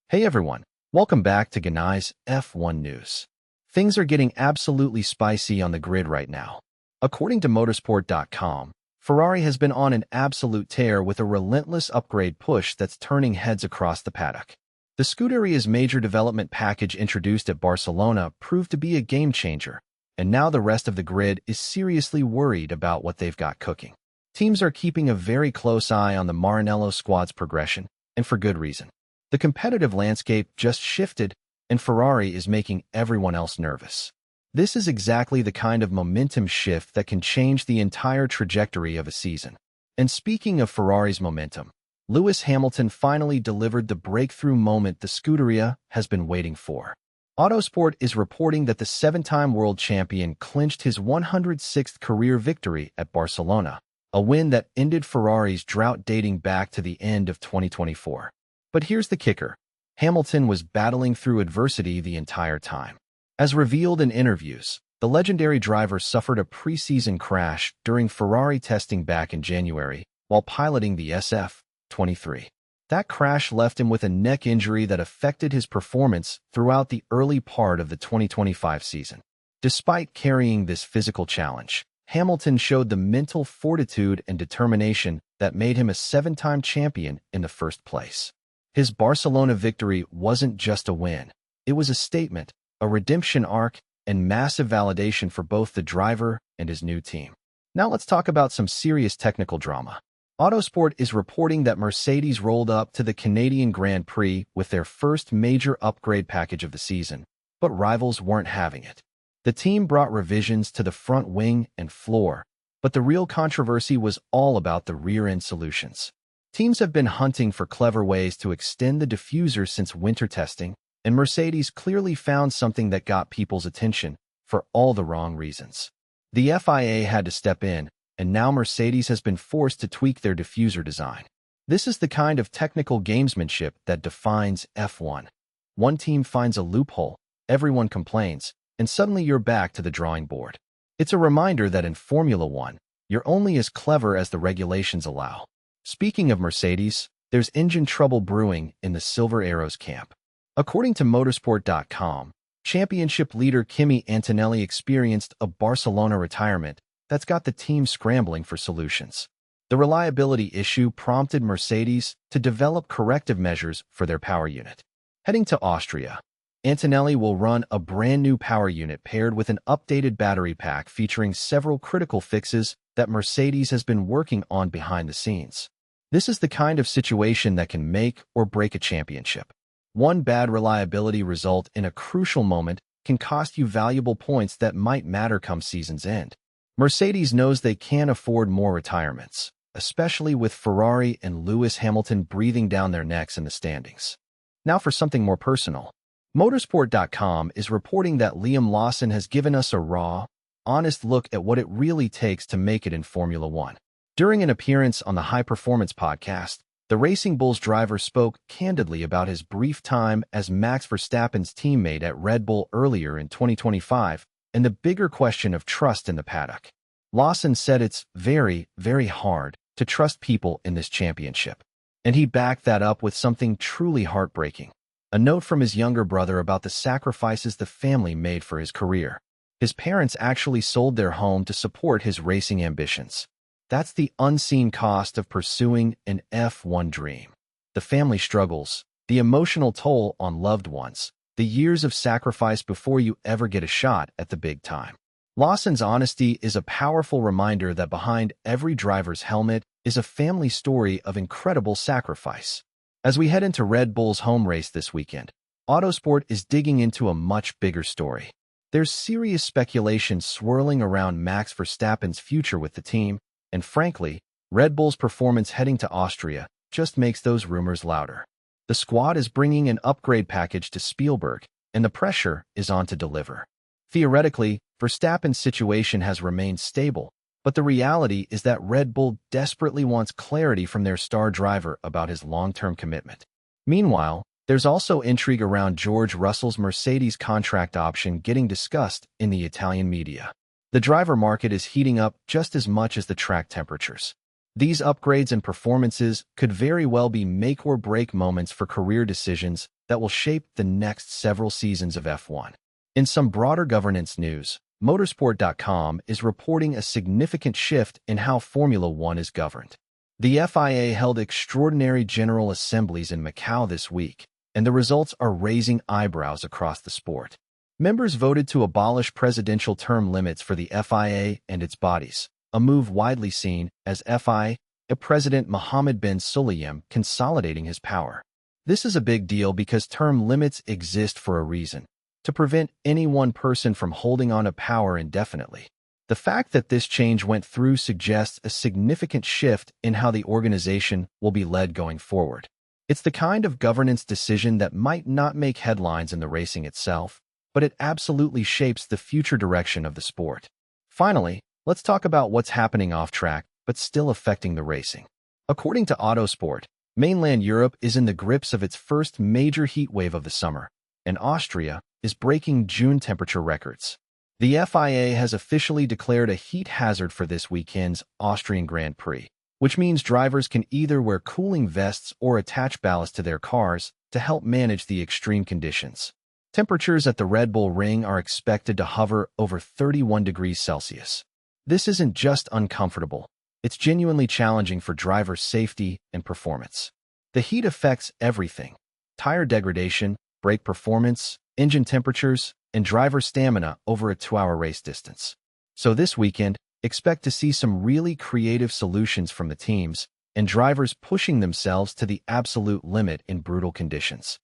Hey everyone, welcome back to Ganai's F1 News. Things are getting absolutely spicy on the grid right now. According to motorsport.com, Ferrari has been on an absolute tear with a relentless upgrade push that's turning heads across the paddock. The Scuderia's major development package introduced at Barcelona proved to be a game-changer, and now the rest of the grid is seriously worried about what they've got cooking. Teams are keeping a very close eye on the Maranello squad's progression, and for good reason. The competitive landscape just shifted, and Ferrari is making everyone else nervous. This is exactly the kind of momentum shift that can change the entire trajectory of a season. And speaking of Ferrari's momentum, Lewis Hamilton finally delivered the breakthrough moment the Scuderia has been waiting for. Autosport is reporting that the seven-time world champion clinched his 106th career victory at Barcelona, a win that ended Ferrari's drought dating back to the end of 2024. But here's the kicker. Hamilton was battling through adversity the entire time. As revealed in interviews, the legendary driver suffered a preseason crash during Ferrari testing back in January while piloting the SF-23. That crash left him with a neck injury that affected his performance throughout the early part of the 2025 season. Despite carrying this physical challenge, Hamilton showed the mental fortitude and determination that made him a seven-time champion in the first place. His Barcelona victory wasn't just a win. It was a statement, a redemption arc, and massive validation for both the driver and his new team. Now let's talk about some serious technical drama. Autosport is reporting that Mercedes rolled up to the Canadian Grand Prix with their first major upgrade package of the season, but rivals weren't having it. The team brought revisions to the front wing and floor, but the real controversy was all about the rear-end solutions. Teams have been hunting for clever ways to extend the diffuser since winter testing, and Mercedes clearly found something that got people's attention for all the wrong reasons. The FIA had to step in, and now Mercedes has been forced to tweak their diffuser design. This is the kind of technical gamesmanship that defines F1. One team finds a loophole, everyone complains, and suddenly you're back to the drawing board. It's a reminder that in Formula One, you're only as clever as the regulations allow. Speaking of Mercedes, there's engine trouble brewing in the Silver Arrows camp. According to motorsport.com, championship leader Kimi Antonelli experienced a Barcelona retirement that's got the team scrambling for solutions. The reliability issue prompted Mercedes to develop corrective measures for their power unit. Heading to Austria, Antonelli will run a brand new power unit paired with an updated battery pack featuring several critical fixes that Mercedes has been working on behind the scenes. This is the kind of situation that can make or break a championship. One bad reliability result in a crucial moment can cost you valuable points that might matter come season's end. Mercedes knows they can't afford more retirements, especially with Ferrari and Lewis Hamilton breathing down their necks in the standings. Now for something more personal. Motorsport.com is reporting that Lawson has given us a raw, honest look at what it really takes to make it in Formula One. During an appearance on the High Performance podcast, the Racing Bulls driver spoke candidly about his brief time as Max Verstappen's teammate at Red Bull earlier in 2025 and the bigger question of trust in the paddock. Lawson said it's very, very hard to trust people in this championship. And he backed that up with something truly heartbreaking. A note from his younger brother about the sacrifices the family made for his career. His parents actually sold their home to support his racing ambitions. That's the unseen cost of pursuing an F1 dream. The family struggles, the emotional toll on loved ones, the years of sacrifice before you ever get a shot at the big time. Lawson's honesty is a powerful reminder that behind every driver's helmet is a family story of incredible sacrifice. As we head into Red Bull's home race this weekend, Autosport is digging into a much bigger story. There's serious speculation swirling around Max Verstappen's future with the team, and frankly, Red Bull's performance heading to Austria just makes those rumors louder. The squad is bringing an upgrade package to Spielberg, and the pressure is on to deliver. Theoretically, Verstappen's situation has remained stable, but the reality is that Red Bull desperately wants clarity from their star driver about his long-term commitment. Meanwhile, there's also intrigue around George Russell's Mercedes contract option getting discussed in the Italian media. The driver market is heating up just as much as the track temperatures. These upgrades and performances could very well be make-or-break moments for career decisions that will shape the next several seasons of F1. In some broader governance news, Motorsport.com is reporting a significant shift in how Formula One is governed. The FIA held extraordinary general assemblies in Macau this week, and the results are raising eyebrows across the sport. Members voted to abolish presidential term limits for the FIA and its bodies, a move widely seen as FIA President Mohammed bin Sulayem consolidating his power. This is a big deal because term limits exist for a reason, to prevent any one person from holding on to power indefinitely. The fact that this change went through suggests a significant shift in how the organization will be led going forward. It's the kind of governance decision that might not make headlines in the racing itself, but it absolutely shapes the future direction of the sport. Finally, let's talk about what's happening off-track but still affecting the racing. According to Autosport, mainland Europe is in the grips of its first major heat wave of the summer, and Austria is breaking June temperature records. The FIA has officially declared a heat hazard for this weekend's Austrian Grand Prix, which means drivers can either wear cooling vests or attach ballast to their cars to help manage the extreme conditions. Temperatures at the Red Bull Ring are expected to hover over 31 degrees Celsius. This isn't just uncomfortable, it's genuinely challenging for driver safety and performance. The heat affects everything: tire degradation, brake performance, engine temperatures, and driver stamina over a 2-hour race distance. So this weekend, expect to see some really creative solutions from the teams and drivers pushing themselves to the absolute limit in brutal conditions.